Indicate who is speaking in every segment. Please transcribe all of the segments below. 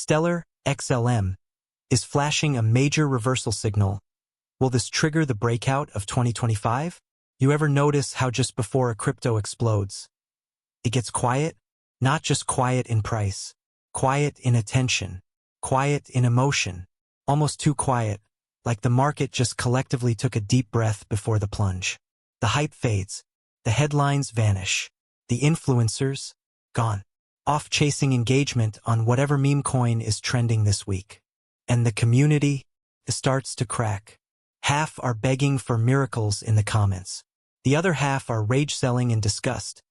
Speaker 1: Stellar, XLM, is flashing a major reversal signal. Will this trigger the breakout of 2025? You ever notice how just before a crypto explodes, it gets quiet? Not just quiet in price, quiet in attention, quiet in emotion, almost too quiet, like the market just collectively took a deep breath before the plunge. The hype fades, the headlines vanish, the influencers, gone, off chasing engagement on whatever meme coin is trending this week. And the community starts to crack. Half are begging for miracles in the comments. The other half are rage-selling in disgust,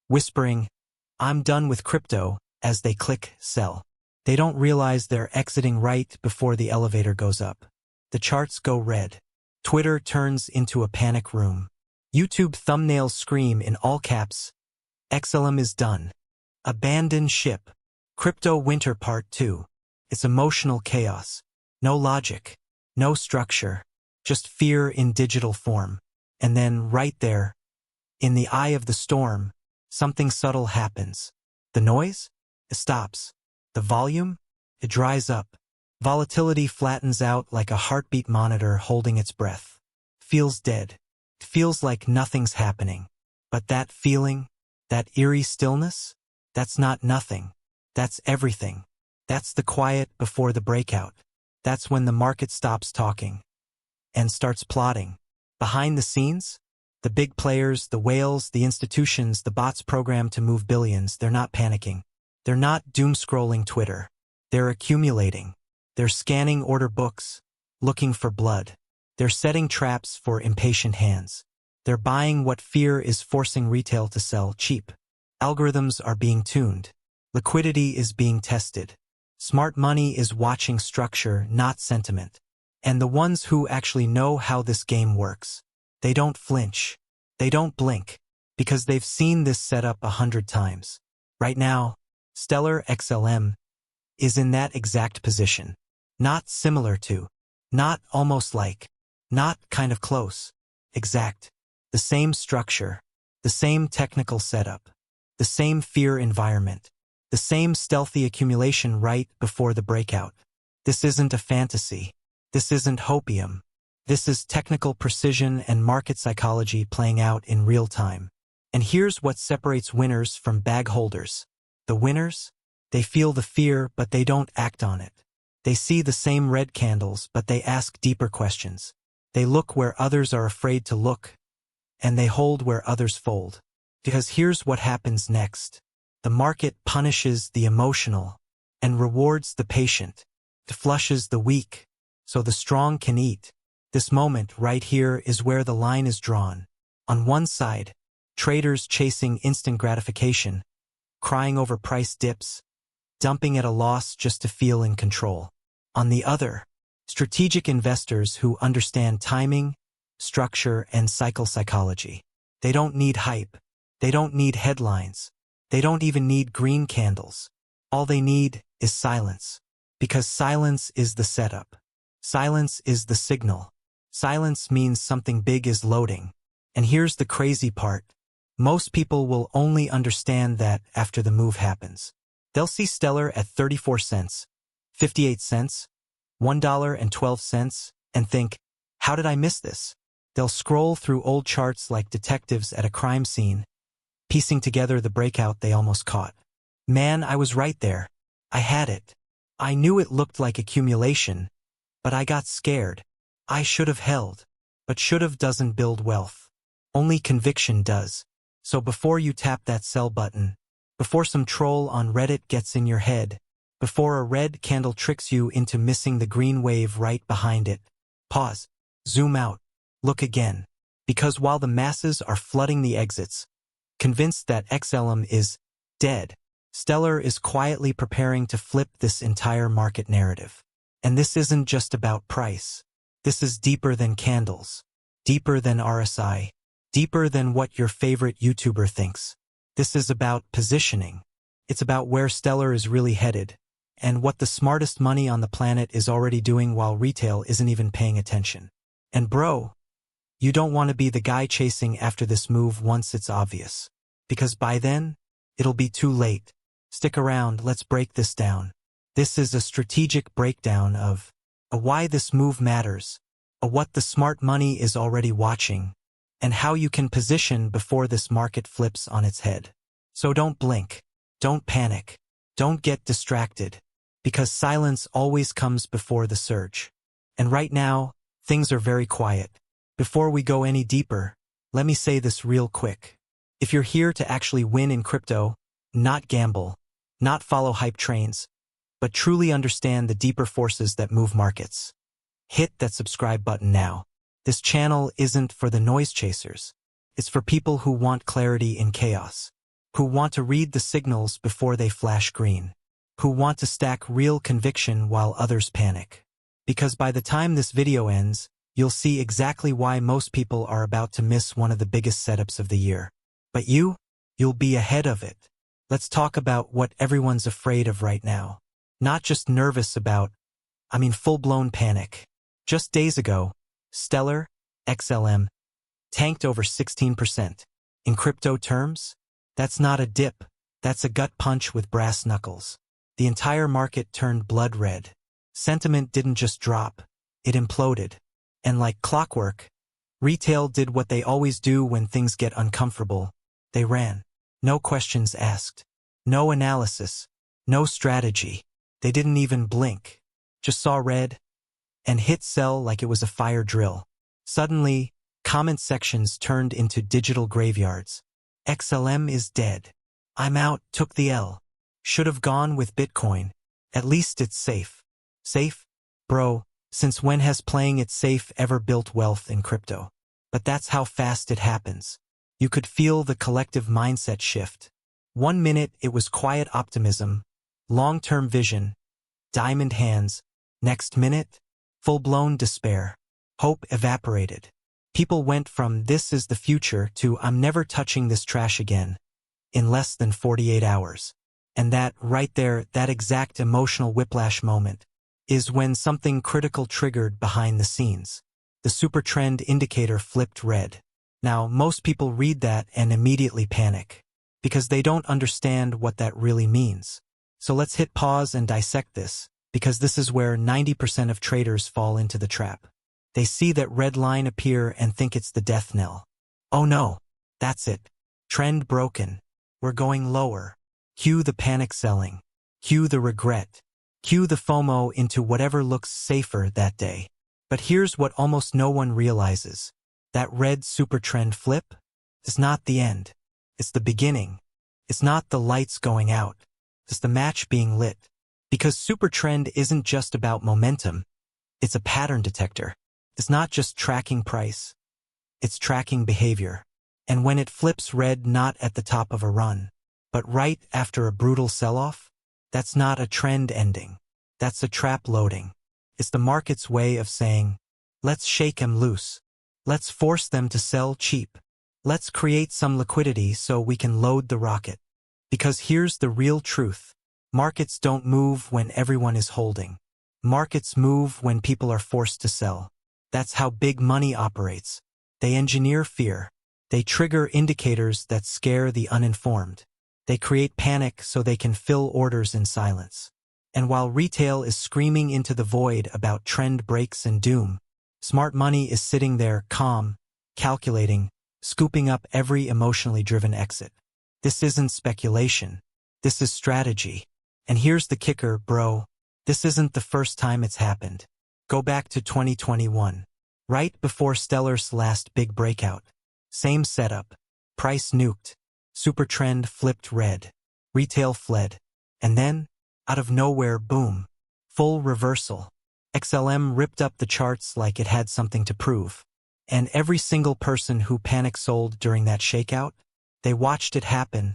Speaker 1: whispering, "I'm done with crypto," as they click sell. They don't realize they're exiting right before the elevator goes up. The charts go red. Twitter turns into a panic room. YouTube thumbnails scream in all caps, "XLM is done. Abandon ship." Crypto Winter Part 2. It's emotional chaos. No logic. No structure. Just fear in digital form. And then, right there, in the eye of the storm, something subtle happens. The noise? It stops. The volume? It dries up. Volatility flattens out like a heartbeat monitor holding its breath. Feels dead. It feels like nothing's happening. But that feeling, that eerie stillness, that's not nothing. That's everything. That's the quiet before the breakout. That's when the market stops talking and starts plotting. Behind the scenes, the big players, the whales, the institutions, the bots programmed to move billions, they're not panicking. They're not doom-scrolling Twitter. They're accumulating. They're scanning order books, looking for blood. They're setting traps for impatient hands. They're buying what fear is forcing retail to sell cheap. Algorithms are being tuned. Liquidity is being tested. Smart money is watching structure, not sentiment. And the ones who actually know how this game works, they don't flinch. They don't blink, because they've seen this setup 100 times. Right now, Stellar XLM is in that exact position. Not similar to, not almost like, not kind of close. Exact. The same structure, the same technical setup, the same fear environment, the same stealthy accumulation right before the breakout. This isn't a fantasy. This isn't hopium. This is technical precision and market psychology playing out in real time. And here's what separates winners from bag holders. The winners? They feel the fear, but they don't act on it. They see the same red candles, but they ask deeper questions. They look where others are afraid to look, and they hold where others fold. Because here's what happens next. The market punishes the emotional and rewards the patient. It flushes the weak, so the strong can eat. This moment right here is where the line is drawn. On one side, traders chasing instant gratification, crying over price dips, dumping at a loss just to feel in control. On the other, strategic investors who understand timing, structure, and cycle psychology. They don't need hype. They don't need headlines. They don't even need green candles. All they need is silence. Because silence is the setup. Silence is the signal. Silence means something big is loading. And here's the crazy part. Most people will only understand that after the move happens. They'll see Stellar at 34 cents, 58 cents, $1.12, and think, how did I miss this? They'll scroll through old charts like detectives at a crime scene, piecing together the breakout they almost caught. Man, I was right there. I had it. I knew it looked like accumulation, but I got scared. I should have held. But should have doesn't build wealth. Only conviction does. So before you tap that sell button, before some troll on Reddit gets in your head, before a red candle tricks you into missing the green wave right behind it, pause, zoom out, look again. Because while the masses are flooding the exits, convinced that XLM is dead, Stellar is quietly preparing to flip this entire market narrative. And this isn't just about price. This is deeper than candles, deeper than RSI, deeper than what your favorite YouTuber thinks. This is about positioning. It's about where Stellar is really headed, and what the smartest money on the planet is already doing while retail isn't even paying attention. And bro, you don't want to be the guy chasing after this move once it's obvious. Because by then, it'll be too late. Stick around, let's break this down. This is a strategic breakdown of a why this move matters, a what the smart money is already watching, and how you can position before this market flips on its head. So don't blink, don't panic, don't get distracted, because silence always comes before the surge. And right now, things are very quiet. Before we go any deeper, let me say this real quick. If you're here to actually win in crypto, not gamble, not follow hype trains, but truly understand the deeper forces that move markets, hit that subscribe button now. This channel isn't for the noise chasers. It's for people who want clarity in chaos, who want to read the signals before they flash green, who want to stack real conviction while others panic. Because by the time this video ends, you'll see exactly why most people are about to miss one of the biggest setups of the year. But you'll be ahead of it. Let's talk about what everyone's afraid of right now. Not just nervous about, full-blown panic. Just days ago, Stellar, XLM, tanked over 16%. In crypto terms, that's not a dip, that's a gut punch with brass knuckles. The entire market turned blood red. Sentiment didn't just drop, it imploded. And like clockwork, retail did what they always do when things get uncomfortable. They ran. No questions asked. No analysis. No strategy. They didn't even blink. Just saw red and hit sell like it was a fire drill. Suddenly, comment sections turned into digital graveyards. XLM is dead. I'm out, took the L. Should have gone with Bitcoin. At least it's safe. Safe? Bro, since when has playing it safe ever built wealth in crypto? But that's how fast it happens. You could feel the collective mindset shift. 1 minute it was quiet optimism, long-term vision, diamond hands. Next minute, full-blown despair. Hope evaporated. People went from "this is the future" to "I'm never touching this trash again" in less than 48 hours. And that, right there, that exact emotional whiplash moment, is when something critical triggered behind the scenes. The super trend indicator flipped red. Now, most people read that and immediately panic, because they don't understand what that really means. So let's hit pause and dissect this, because this is where 90% of traders fall into the trap. They see that red line appear and think it's the death knell. Oh no, that's it. Trend broken. We're going lower. Cue the panic selling. Cue the regret. Cue the FOMO into whatever looks safer that day. But here's what almost no one realizes. That red super trend flip is not the end. It's the beginning. It's not the lights going out. It's the match being lit. Because super trend isn't just about momentum. It's a pattern detector. It's not just tracking price. It's tracking behavior. And when it flips red not at the top of a run, but right after a brutal sell-off, that's not a trend ending. That's a trap loading. It's the market's way of saying, let's shake 'em loose. Let's force them to sell cheap. Let's create some liquidity so we can load the rocket. Because here's the real truth. Markets don't move when everyone is holding. Markets move when people are forced to sell. That's how big money operates. They engineer fear. They trigger indicators that scare the uninformed. They create panic so they can fill orders in silence. And while retail is screaming into the void about trend breaks and doom, smart money is sitting there calm, calculating, scooping up every emotionally driven exit. This isn't speculation. This is strategy. And here's the kicker, bro. This isn't the first time it's happened. Go back to 2021. Right before Stellar's last big breakout. Same setup. Price nuked. Super trend flipped red. Retail fled. And then, out of nowhere, boom. Full reversal. XLM ripped up the charts like it had something to prove. And every single person who panic sold during that shakeout, they watched it happen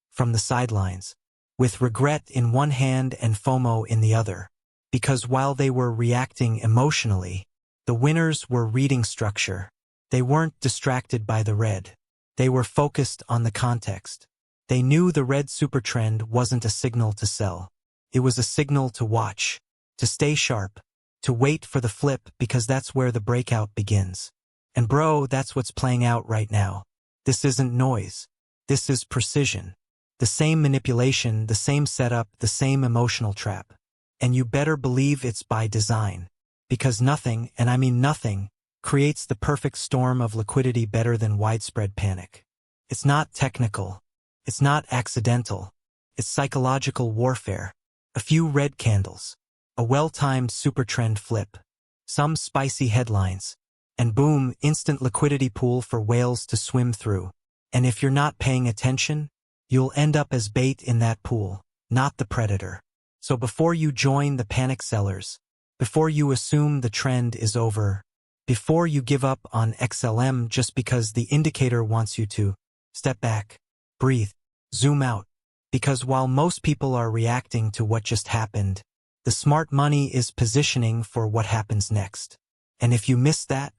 Speaker 1: from the sidelines, with regret in one hand and FOMO in the other. Because while they were reacting emotionally, the winners were reading structure. They weren't distracted by the red. They were focused on the context. They knew the red supertrend wasn't a signal to sell. It was a signal to watch, to stay sharp, to wait for the flip because that's where the breakout begins. And bro, that's what's playing out right now. This isn't noise. This is precision. The same manipulation, the same setup, the same emotional trap. And you better believe it's by design. Because nothing, and I mean nothing, creates the perfect storm of liquidity better than widespread panic. It's not technical. It's not accidental. It's psychological warfare. A few red candles. A well-timed supertrend flip. Some spicy headlines. And boom, instant liquidity pool for whales to swim through. And if you're not paying attention, you'll end up as bait in that pool, not the predator. So before you join the panic sellers, before you assume the trend is over, before you give up on XLM just because the indicator wants you to, step back, breathe, zoom out. Because while most people are reacting to what just happened, the smart money is positioning for what happens next. And if you miss that,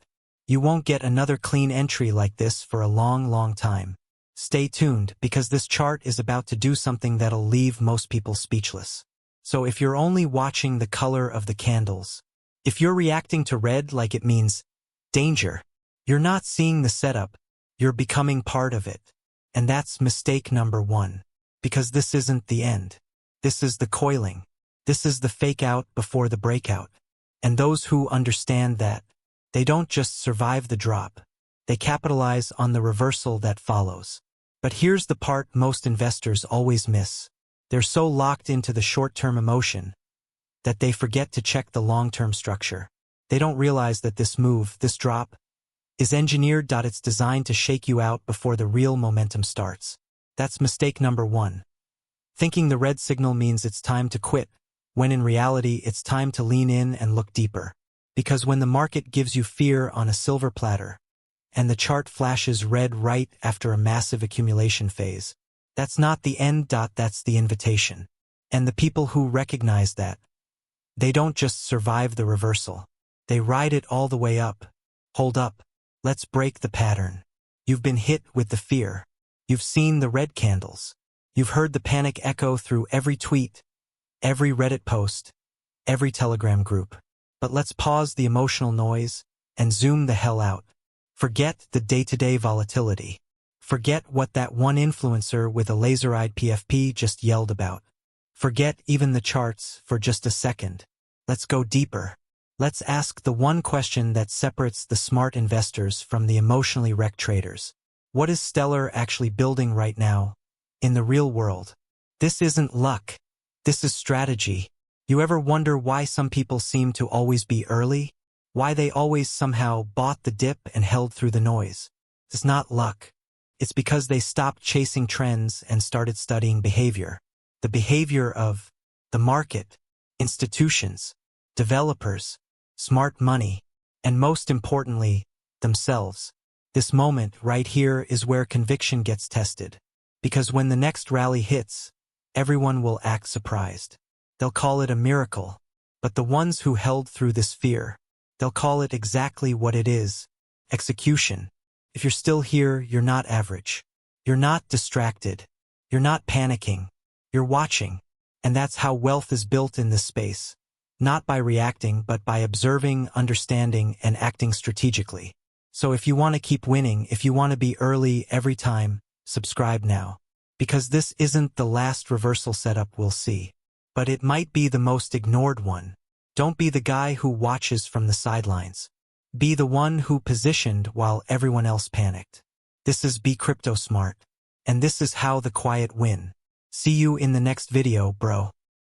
Speaker 1: you won't get another clean entry like this for a long, long time. Stay tuned, because this chart is about to do something that'll leave most people speechless. So if you're only watching the color of the candles, if you're reacting to red like it means danger, you're not seeing the setup, you're becoming part of it. And that's mistake number one. Because this isn't the end. This is the coiling. This is the fake out before the breakout. And those who understand that, they don't just survive the drop. They capitalize on the reversal that follows. But here's the part most investors always miss. They're so locked into the short-term emotion that they forget to check the long-term structure. They don't realize that this move, this drop, is engineered. It's designed to shake you out before the real momentum starts. That's mistake number one. Thinking the red signal means it's time to quit, when in reality it's time to lean in and look deeper. Because when the market gives you fear on a silver platter, and the chart flashes red right after a massive accumulation phase, that's not the end. That's the invitation. And the people who recognize that, they don't just survive the reversal. They ride it all the way up. Hold up. Let's break the pattern. You've been hit with the fear. You've seen the red candles. You've heard the panic echo through every tweet, every Reddit post, every Telegram group. But let's pause the emotional noise and zoom the hell out. Forget the day-to-day volatility. Forget what that one influencer with a laser-eyed PFP just yelled about. Forget even the charts for just a second. Let's go deeper. Let's ask the one question that separates the smart investors from the emotionally wrecked traders. What is Stellar actually building right now, in the real world? This isn't luck. This is strategy. You ever wonder why some people seem to always be early? Why they always somehow bought the dip and held through the noise? It's not luck. It's because they stopped chasing trends and started studying behavior. The behavior of the market, institutions, developers, smart money, and most importantly, themselves. This moment right here is where conviction gets tested. Because when the next rally hits, everyone will act surprised. They'll call it a miracle. But the ones who held through this fear, they'll call it exactly what it is: execution. If you're still here, you're not average. You're not distracted. You're not panicking. You're watching. And that's how wealth is built in this space. Not by reacting, but by observing, understanding, and acting strategically. So if you want to keep winning, if you want to be early every time, subscribe now. Because this isn't the last reversal setup we'll see. But it might be the most ignored one. Don't be the guy who watches from the sidelines. Be the one who positioned while everyone else panicked. This is Be Crypto Smart. And this is how the quiet win. See you in the next video, bro.